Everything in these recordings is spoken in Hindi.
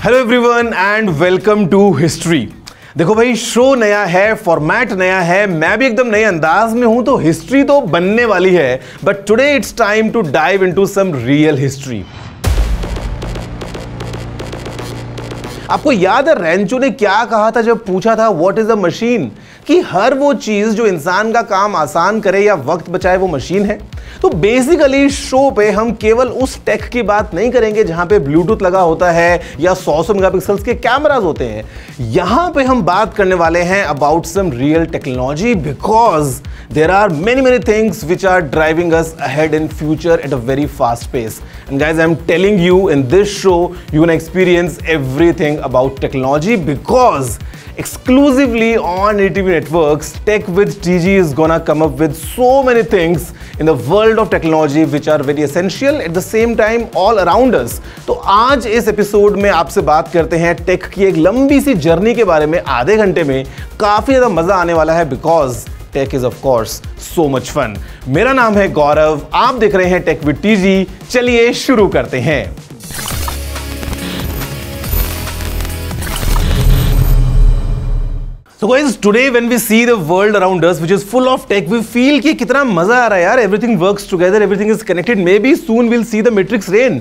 Hello everyone and welcome to history. देखो भाई, शो नया है, फॉर्मेट नया है, मैं भी एकदम नए अंदाज में हूं, तो हिस्ट्री तो बनने वाली है। But today it's time to dive into some real history. आपको याद है रेंचो ने क्या कहा था जब पूछा था व्हाट इज अ मशीन? कि हर वो चीज जो इंसान का काम आसान करे या वक्त बचाए वो मशीन है। तो बेसिकली शो पे हम केवल उस टेक की बात नहीं करेंगे जहां पे ब्लूटूथ लगा होता है या 100 मेगापिक्सल्स के कैमरास होते हैं। यहां पे हम बात करने वाले हैं about some real technology, because there are many things which are driving us ahead in future at a very fast pace. And guys, I am telling you in this show you can experience everything about technology, because exclusively on ATV Networks, Tech with TG is gonna come up with so many things in the world of technology which are very essential at the same time all around us. तो आज इस एपिसोड में आपसे बात करते हैं टेक की एक लंबी सी जर्नी के बारे में। आधे घंटे में काफी ज्यादा मजा आने वाला है, because tech is of course so much fun. मेरा नाम है गौरव, आप देख रहे हैं टेक विद टीजी। चलिए शुरू करते हैं। So guys, today when we see the world around us which is full of tech, we feel कि कितना मजा आ रहा है यार, everything works together, everything is connected, maybe soon we'll see the matrix reign।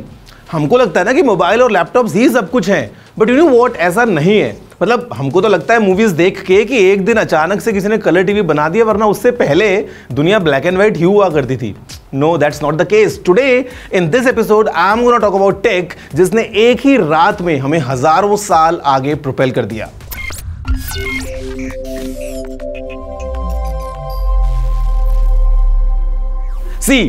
हमको लगता है ना कि मोबाइल और लैपटॉप्स ही सब कुछ हैं, बट यू नो व्हाट, ऐसा नहीं है। मतलब हमको तो लगता है मूवीज देख के कि एक दिन अचानक से किसी ने कलर टीवी बना दिया, वरना उससे पहले दुनिया ब्लैक एंड व्हाइट ही हुआ करती थी। No, that's not the case. Today in this episode I am gonna talk about tech जिसने एक ही रात में हमें हजारों साल आगे प्रोपेल कर दिया।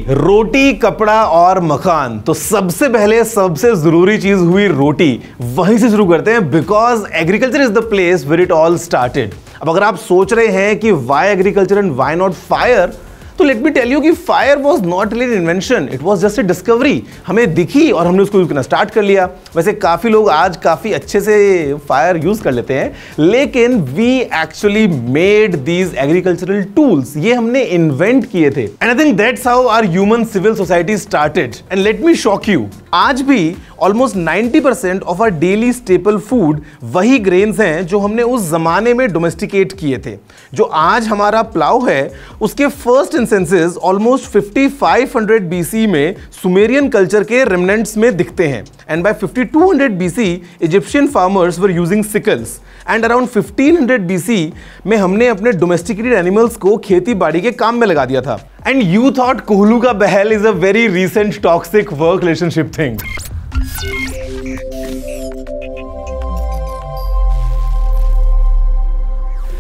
रोटी, कपड़ा और मकान। तो सबसे पहले सबसे जरूरी चीज हुई रोटी। वहीं से शुरू करते हैं, because agriculture is the place where it all started. अब अगर आप सोच रहे हैं कि why agriculture and why not fire, तो लेट मी टेल यू कि fire was not really an invention, it was just a discovery. हमें दिखी और हमने उसको यूज करना स्टार्ट कर लिया। वैसे काफी लोग आज काफी अच्छे से फायर यूज कर लेते हैं, लेकिन we actually made these agricultural tools. ये हमने इन्वेंट किए थे। And I think that's how our human civil society started. And let me shock you, आज भी almost 90% of our daily staple food वही ग्रेन्स हैं जो हमने उस जमाने में डोमेस्टिकेट किए थे। जो आज हमारा प्लाव है, उसके फर्स्ट इंस्टेंसेस ऑलमोस्ट 5500 BC में सुमेरियन कल्चर के रेमनेंट्स में दिखते हैं। And by 5200 BC Egyptian farmers were using sickles. And around 1500 BC में हमने अपने डोमेस्टिकेटेड एनिमल्स को खेती बाड़ी के काम में लगा दिया था। एंड यू थॉट कोहलू का बहल is a very recent toxic work relationship thing.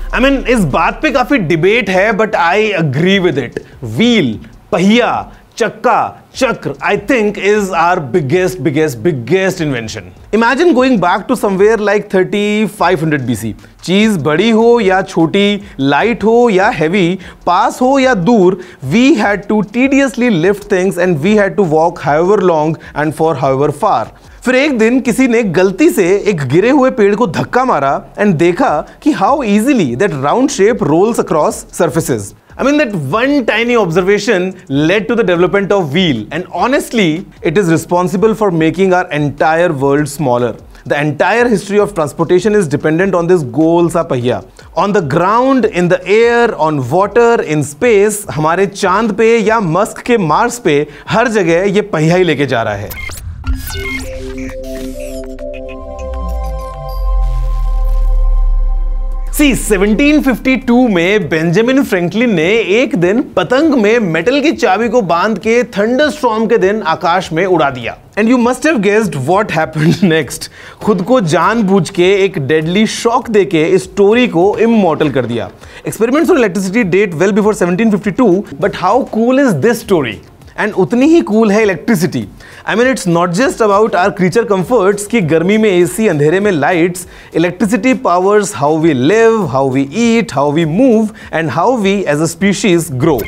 I mean, इस बात पे काफी डिबेट है, but I agree with it. Wheel, पहिया, चक्का, चक्र, I think is our biggest invention. Imagine going back to somewhere like 3500 BC। चीज बड़ी हो या छोटी, लाइट हो या हैवी, पास हो या दूर, we had to tediously lift things and we had to walk however long and for however far. फिर एक दिन किसी ने गलती से एक गिरे हुए पेड़ को धक्का मारा एंड देखा कि how easily that round shape rolls across surfaces. I mean, that one tiny observation led to the development of wheel, and honestly, it is responsible for making our entire world smaller. The entire history of transportation is dependent on this गोल सा पहिया। On the ground, in the air, on water, in space, हमारे चांद पे या मस्क के मार्स पे हर जगह ये पहिया ही लेके जा रहा है। See, 1752 में बेंजामिन फ्रैंकलिन ने एक दिन पतंग में मेटल की चाबी को बांध के थंडरस्टॉर्म के दिन आकाश में उड़ा दिया। And you must have guessed what happened next. खुद को जानबूझ के एक डेडली शॉक देके इस स्टोरी को इमॉर्टल कर दिया। Experiments on electricity date well before 1752, but how cool is this story? And उतनी ही कूल है electricity. I mean, it's not just about our creature comforts कि गर्मी में एसी, अंधेरे में lights. Electricity powers how we live, how we eat, how we move and how we as a species grow.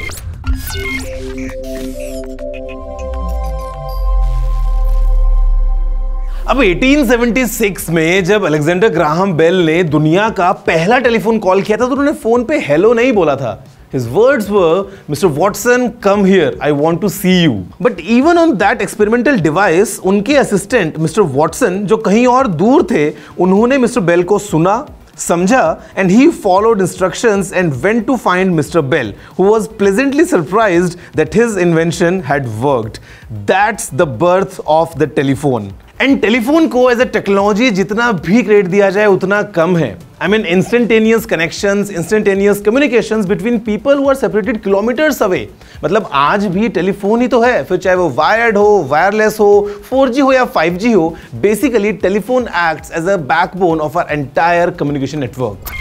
अब 1876 में जब अलेक्जेंडर ग्राहम बेल ने दुनिया का पहला टेलीफोन कॉल किया था, तो उन्होंने फोन पे हेलो नहीं बोला था। His words were, Mr. Watson, come here, I want to see you. But even on that experimental device, उनके असिस्टेंट मिस्टर वॉटसन जो कहीं और दूर थे, उन्होंने मिस्टर बेल को सुना, समझा, and he followed instructions and went to find Mr. Bell, who was pleasantly surprised that his invention had worked. That's the birth of the telephone. And telephone को एज ए टेक्नोलॉजी जितना भी क्रेडिट दिया जाए उतना कम है. I mean instantaneous connections, instantaneous communications between people who are separated kilometers away. मतलब आज भी टेलीफोन ही तो है, फिर चाहे वो वायर्ड हो, वायरलेस हो, 4G हो या 5G हो. Basically telephone acts as a backbone of our entire communication network.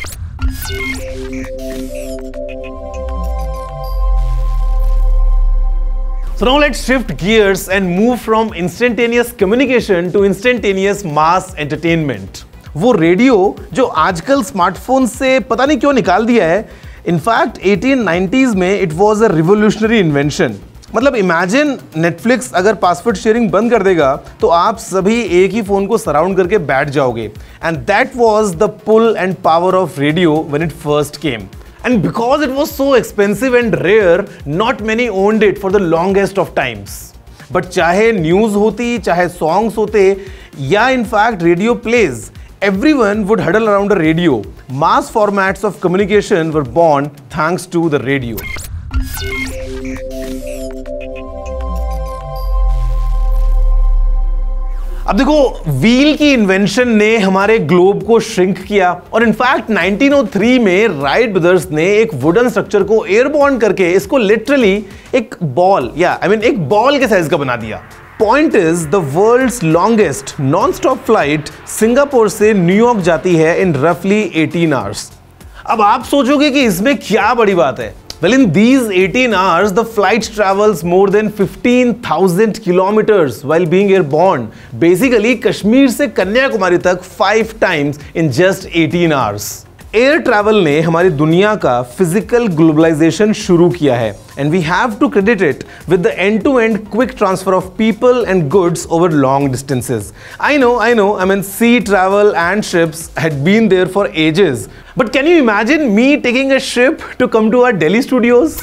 So now let's shift gears and move from instantaneous communication to instantaneous mass entertainment. वो रेडियो जो आजकल स्मार्टफोन से पता नहीं क्यों निकाल दिया है. इनफैक्ट 1890s में it was a revolutionary invention. मतलब इमेजिन नेटफ्लिक्स अगर पासवर्ड शेयरिंग बंद कर देगा तो आप सभी एक ही फोन को सराउंड करके बैठ जाओगे. And that was the pull and power of radio when it first came. And because it was so expensive and rare, not many owned it for the longest of times. But चाहे न्यूज़ होती, चाहे सॉन्ग्स होते, या in fact radio plays, everyone would huddle around a radio. Mass formats of communication were born thanks to the radio. अब देखो, व्हील की इन्वेंशन ने हमारे ग्लोब को श्रिंक किया और इनफैक्ट 1903 में राइट ब्रदर्स ने एक वुडन स्ट्रक्चर को एयरबॉर्न करके इसको लिटरली एक बॉल एक बॉल के साइज का बना दिया. Point is the world's longest non stop flight Singapore से न्यूयॉर्क जाती है इन रफली 18 आवर्स. अब आप सोचोगे कि इसमें क्या बड़ी बात है. Well, in these 18 hours, the flight travels more than 15,000 kilometers while being airborne. Basically, Kashmir से कन्याकुमारी तक 5 times in just 18 hours. Air travel ने हमारी दुनिया का फिजिकल ग्लोबलाइजेशन शुरू किया है and we have to credit it with the end to end quick transfer of people and goods over long distances. I know sea travel and ships had been there for ages, but can you imagine me taking a ship to come to our Delhi studios?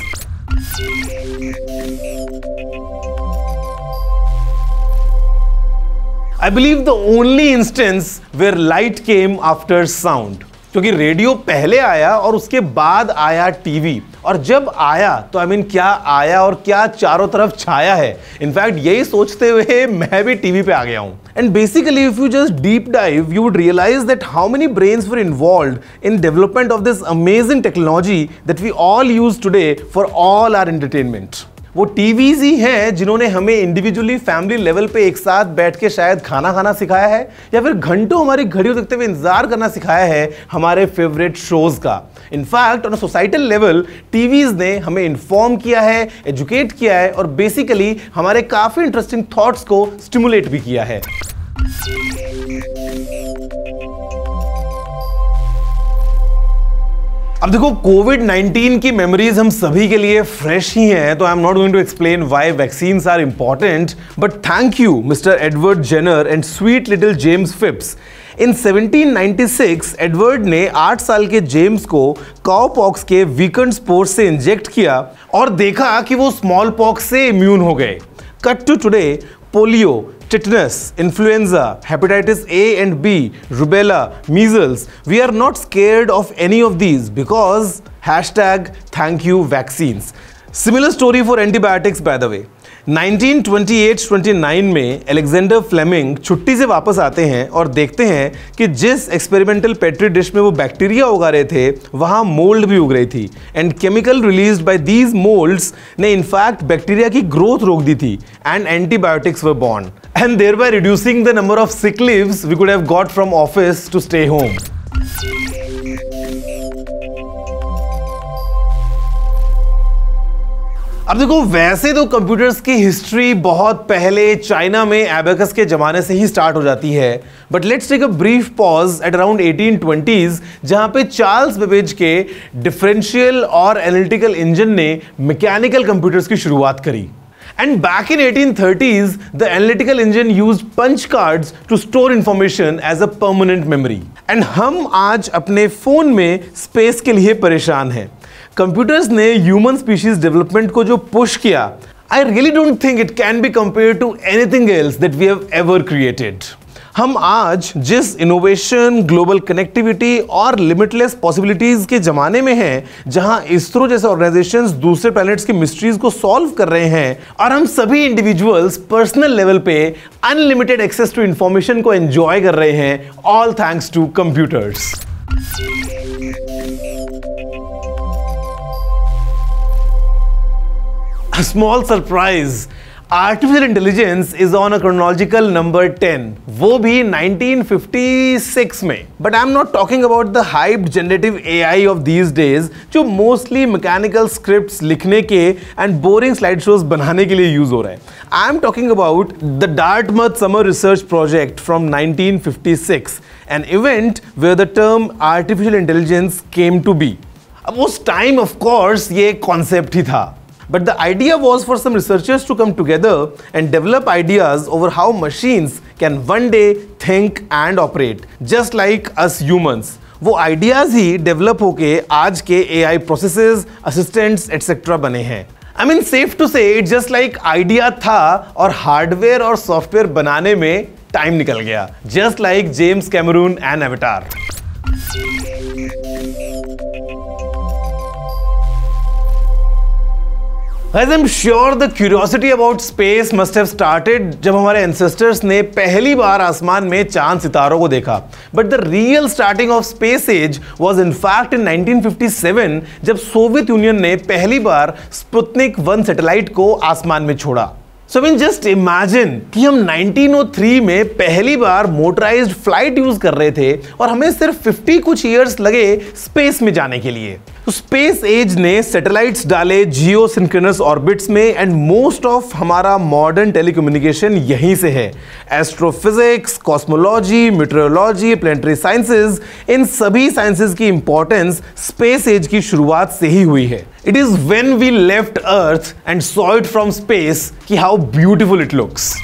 I believe the only instance where light came after sound. क्योंकि रेडियो पहले आया और उसके बाद आया टीवी, और जब आया तो क्या आया और क्या चारों तरफ छाया है. इनफैक्ट यही सोचते हुए मैं भी टीवी पे आ गया हूं. And basically if you just deep dive you would realise that how many brains were involved in development of this amazing technology that we all use today for all our entertainment. वो टीवीज ही हैं जिन्होंने हमें इंडिविजुअली फैमिली लेवल पे एक साथ बैठ के शायद खाना खाना सिखाया है, या फिर घंटों हमारी घड़ियों देखते हुए इंतजार करना सिखाया है हमारे फेवरेट शोज का. In fact on a societal level TVs ने हमें इन्फॉर्म किया है, एजुकेट किया है और बेसिकली हमारे काफी इंटरेस्टिंग थॉट्स को स्टिमुलेट भी किया है. अब देखो, कोविड-19 की मेमोरीज हम सभी के लिए फ्रेश ही हैं, तो I am not going to explain why vaccines are important, but thank you Mister Edward Jenner and sweet little James Phipps. In 1796 Edward ने 8 साल के जेम्स को काउपॉक्स के वीकेंड स्पोर्स से इंजेक्ट किया और देखा कि वो स्मॉल पॉक्स से इम्यून हो गए. Cut to today, polio, tetanus, influenza, hepatitis A and B, rubella, measles. We are not scared of any of these because #thankyouvaccines. Similar story for antibiotics by the way. 1928-29 में अलेक्जेंडर फ्लेमिंग छुट्टी से वापस आते हैं और देखते हैं कि जिस एक्सपेरिमेंटल पेट्री डिश में वो बैक्टीरिया उगा रहे थे वहाँ मोल्ड भी उग रही थी. And chemical released by these moulds ने इनफैक्ट बैक्टीरिया की ग्रोथ रोक दी थी and antibiotics were born, and thereby reducing the number of sick leaves we could have got from office to stay home. अब देखो, वैसे तो कंप्यूटर्स की हिस्ट्री बहुत पहले चाइना में एबेकस के जमाने से ही स्टार्ट हो जाती है, but let's take a brief pause at around 1820s जहां पे चार्ल्स बेबेज के डिफरेंशियल और एनालिटिकल इंजन ने मैकेनिकल कंप्यूटर्स की शुरुआत करी. And back in 1830s, the analytical engine used punch cards to store information as a permanent memory. And हम आज अपने फोन में स्पेस के लिए परेशान हैं. कंप्यूटर्स ने ह्यूमन स्पीशीज डेवलपमेंट को जो पुश किया, I really don't think it can be compared to anything else that we have ever created. हम आज जिस इनोवेशन, ग्लोबल कनेक्टिविटी और लिमिटलेस पॉसिबिलिटीज के जमाने में हैं, जहां इसरो जैसे ऑर्गेनाइजेशंस दूसरे प्लैनेट्स की मिस्ट्रीज को सॉल्व कर रहे हैं और हम सभी इंडिविजुअल्स पर्सनल लेवल पे अनलिमिटेड एक्सेस टू इंफॉर्मेशन को एंजॉय कर रहे हैं, all thanks to computers. A small surprise. Artificial intelligence is on a chronological number 10. वो भी 1956 में. But I'm not talking about the hyped generative AI of these days, जो mostly mechanical scripts लिखने के and boring slideshows बनाने के लिए use हो रहा है. I'm talking about the Dartmouth Summer Research Project from 1956, an event where the term artificial intelligence came to be. अब उस time of course ये concept ही था. But the idea was for some researchers to come together and develop ideas over how machines can one day think and operate, just like us humans. वो ideas ही develop होके आज के AI processes, assistants, etc. बने हैं. I mean, safe to say, it's just like idea था और hardware और software बनाने में time निकल गया. Just like James Cameron and Avatar. Guys, I'm sure the curiosity about space must have started जब हमारे ancestors ने पहली बार आसमान में चांद सितारों को देखा. But the real starting of space age was in fact in 1957 जब सोवियत यूनियन ने पहली बार स्पुतनिक 1 सैटेलाइट को आसमान में छोड़ा. So I mean just imagine कि हम 1903 में पहली बार मोटराइज्ड फ्लाइट यूज कर रहे थे और हमें सिर्फ 50 कुछ ईयर्स लगे स्पेस में जाने के लिए. तो स्पेस एज ने सैटेलाइट्स डाले जियो सिंक्रोनस ऑर्बिट्स में एंड मोस्ट ऑफ हमारा मॉडर्न टेलीकम्युनिकेशन यहीं से है. Astrophysics, cosmology, meteorology, planetary sciences, इन सभी साइंसेज की इंपॉर्टेंस स्पेस एज की शुरुआत से ही हुई है. It is when we left Earth and saw it from space कि how beautiful it looks.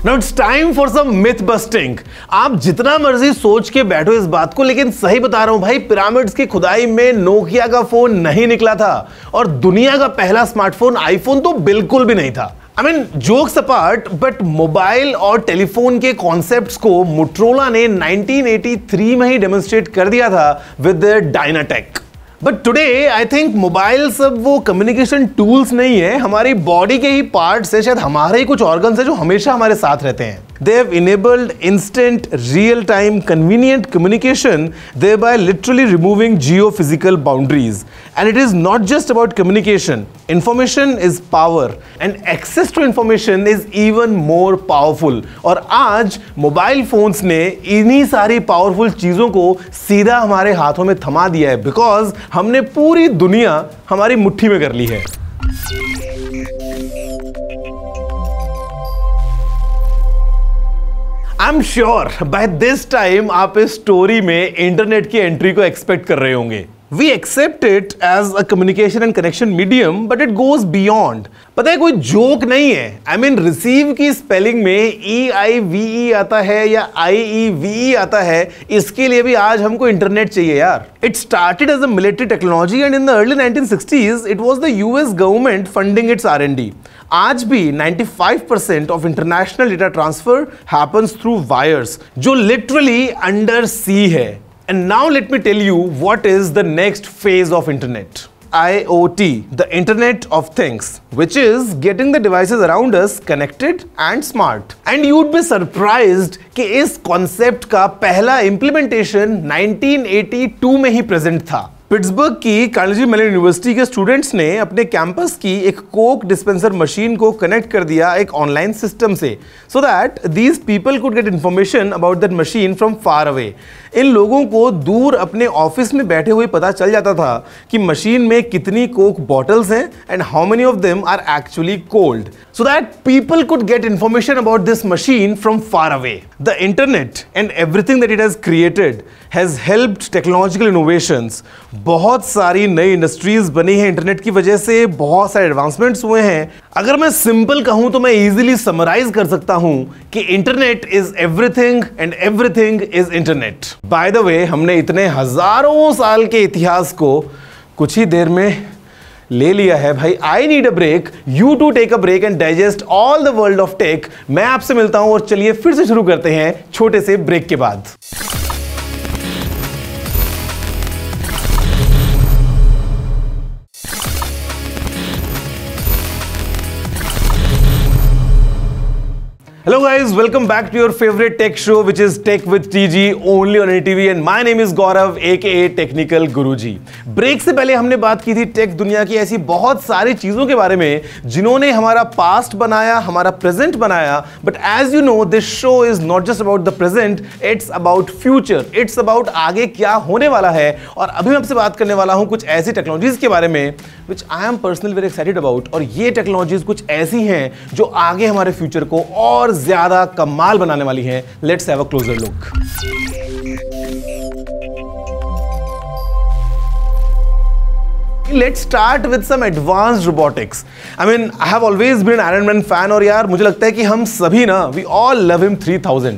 Now it's time for some myth busting. आप जितना मर्जी सोच के बैठो इस बात को, लेकिन सही बता रहा हूं भाई, पिरामिड्स की खुदाई में नोकिया का फोन नहीं निकला था और दुनिया का पहला स्मार्टफोन आईफोन तो बिल्कुल भी नहीं था. I mean, jokes apart, but mobile और टेलीफोन के कॉन्सेप्ट्स को मोटरोला ने 1983 में ही डेमोन्स्ट्रेट कर दिया था with DynaTAC. But today I think mobile सब वो कम्युनिकेशन टूल्स नहीं है, हमारी बॉडी के ही पार्ट्स है, शायद हमारे ही कुछ ऑर्गन्स है जो हमेशा हमारे साथ रहते हैं. They have enabled instant, real-time, convenient communication, thereby literally removing geophysical boundaries. And it is not just about communication. Information is power, and access to information is even more powerful. और आज मोबाइल फोन्स ने इन्हीं सारी पावरफुल चीजों को सीधा हमारे हाथों में थमा दिया है, बिकॉज हमने पूरी दुनिया हमारी मुट्ठी में कर ली है. I'm sure by this time आप इस स्टोरी में इंटरनेट की एंट्री को एक्सपेक्ट कर रहे होंगे. We accept it as a communication and connection medium, but it goes beyond. पता है कोई जोक नहीं है. I mean रिसीव की स्पेलिंग में EIVE आता है या IEVE आता है, इसके लिए भी आज हमको इंटरनेट चाहिए यार. It started as a military technology and in the early 1960s it was the US government funding its R&D. आज भी 95% of international data transfer happens through wires, जो literally under sea है. And now let me tell you what is the next phase of internet. IoT, the Internet of Things, which is getting the devices around us connected and smart. And you'd be surprised कि इस concept का पहला implementation 1982 में ही present था. पिट्सबर्ग की कार्नेगी मेलन यूनिवर्सिटी के स्टूडेंट्स ने अपने कैंपस की एक कोक डिस्पेंसर मशीन को कनेक्ट कर दिया एक ऑनलाइन सिस्टम से, so that these people could get information about that machine from far away. इन लोगों को दूर अपने ऑफिस में बैठे हुए पता चल जाता था कि मशीन में कितनी कोक बॉटल्स हैं and how many of them are actually cold, so that people could get information about this machine from far away. The internet and everything that it has created has helped technological innovations, बहुत सारी नई इंडस्ट्रीज बनी है इंटरनेट की वजह से, बहुत सारे एडवांसमेंट्स हुए हैं। अगर मैं सिंपल कहूं तो मैं इजीली समराइज कर सकता हूं कि internet is everything and everything is internet. By the way, हमने इतने हजारों साल के इतिहास को कुछ ही देर में ले लिया है भाई। I need a break, you too take a break and digest all the world of tech. मैं आपसे मिलता हूं और चलिए फिर से शुरू करते हैं छोटे से ब्रेक के बाद। Hello guys, welcome back to your favorite tech show which is Tech with TG only on NDTV and my name is Gaurav aka Technical Guruji। Break से पहले हमने बात की थी टेक दुनिया की ऐसी बहुत सारी चीजों के बारे में जिन्होंने हमारा पास्ट बनाया, हमारा प्रेजेंट बनाया। But as you know this show is not just about the present, it's about future, it's about आगे क्या होने वाला है। और अभी मैं आपसे बात करने वाला हूं कुछ ऐसी टेक्नोलॉजीज के बारे में which I am personally very excited about. और ये टेक्नोलॉजीज कुछ ऐसी हैं जो आगे हमारे फ्यूचर को और ज्यादा कमाल बनाने वाली है। Let's have a closure look. Let's start with some advanced robotics. I mean, I have always been an Iron Man fan और यार मुझे लगता है कि हम सभी ना, we all love him 3000.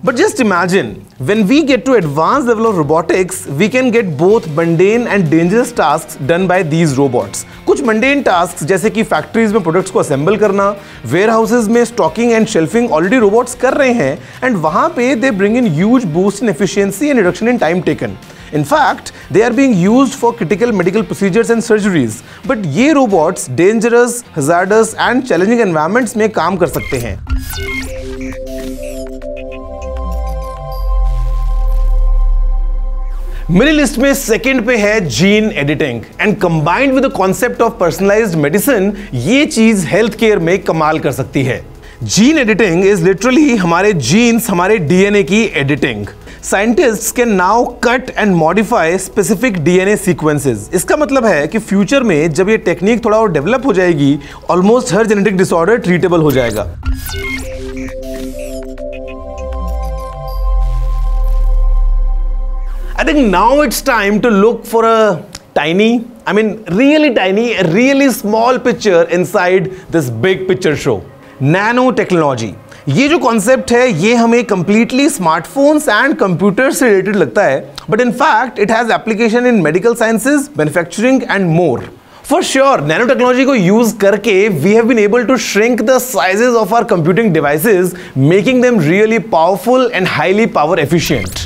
But just imagine, when we get to advanced level of robotics, we can get both mundane and dangerous tasks done by these robots. कुछ mundane tasks जैसे कि फैक्ट्रीज में प्रोडक्ट्स को असेंबल करना, वेयरहाउसेज में stocking and shelfing already robots कर रहे हैं एंड वहां पे they bring in huge boost in efficiency and reduction in time taken. In fact, they are being used for critical medical procedures and surgeries. But ये robots dangerous, hazardous and challenging environments में काम कर सकते हैं। मेरी लिस्ट में सेकंड पे है gene editing and combined with the concept of personalised medicine, ये चीज हेल्थ केयर में कमाल कर सकती है। जीन एडिटिंग इज लिटरली हमारे जीन्स, हमारे डीएनए की editing. Scientists can now cut and modify specific DNA sequences. इसका मतलब है कि फ्यूचर में जब ये टेक्निक थोड़ा और डेवलप हो जाएगी, ऑलमोस्ट हर जेनेटिक डिसऑर्डर ट्रीटेबल हो जाएगा। I think now it's time to look for a tiny, I mean really tiny, a really small picture inside this big picture show. Nano technology. ये जो कॉन्सेप्ट है ये हमें कंप्लीटली स्मार्टफोन्स एंड कंप्यूटर से रिलेटेड लगता है, but in fact it has application in medical sciences, manufacturing and more. For sure, nano technology को यूज करके we have been able to shrink the sizes of our computing devices, making them really powerful and highly power efficient.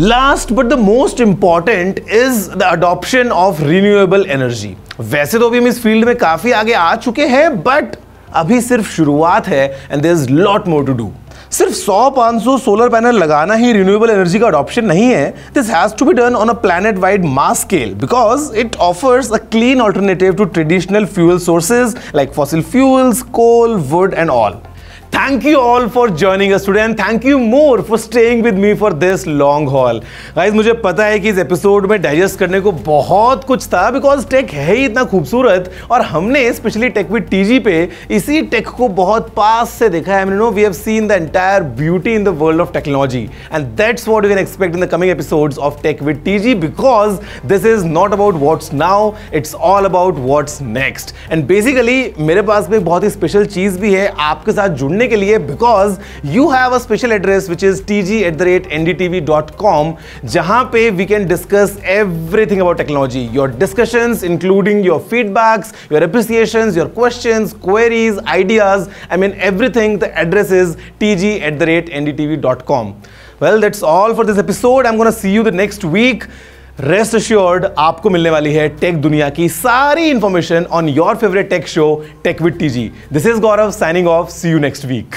Last but the most important is the adoption of renewable energy. वैसे तो अभी हम इस फील्ड में काफी आगे आ चुके हैं, बट अभी सिर्फ शुरुआत है and there is lot more to do. सिर्फ 100-500 सोलर पैनल लगाना ही रिन्यूएबल एनर्जी का अडॉप्शन नहीं है। This has to be done on a planet wide mass scale because it offers a clean alternative to traditional fuel sources like fossil fuels, coal, wood and all. Thank you all for joining us today and thank you more for staying with me for this long haul. Guys, मुझे पता है कि इस एपिसोड में डाइजेस्ट करने को बहुत कुछ था बिकॉज टेक है ही इतना खूबसूरत और हमने स्पेशली टेक विद टीजी पे इसी टेक को बहुत पास से देखा है। We have seen the entire beauty in the world of technology and that's what you can expect in the coming episodes of tech with TG because this is not about what's now, it's all about what's next. And basically मेरे पास में एक बहुत ही स्पेशल चीज भी है आपके साथ जुड़ने के लिए because you have a special address which is tg@ndtv.com जहां पे we can discuss everything about technology, your discussions including your feedbacks, your appreciations, your questions, queries, ideas, I mean everything. The address is tg@ndtv.com. Well, that's all for this episode. I'm gonna see you the next week. Rest assured आपको मिलने वाली है टेक दुनिया की सारी information on your favourite tech show tech with TG. This is Gaurav signing off, see you next week.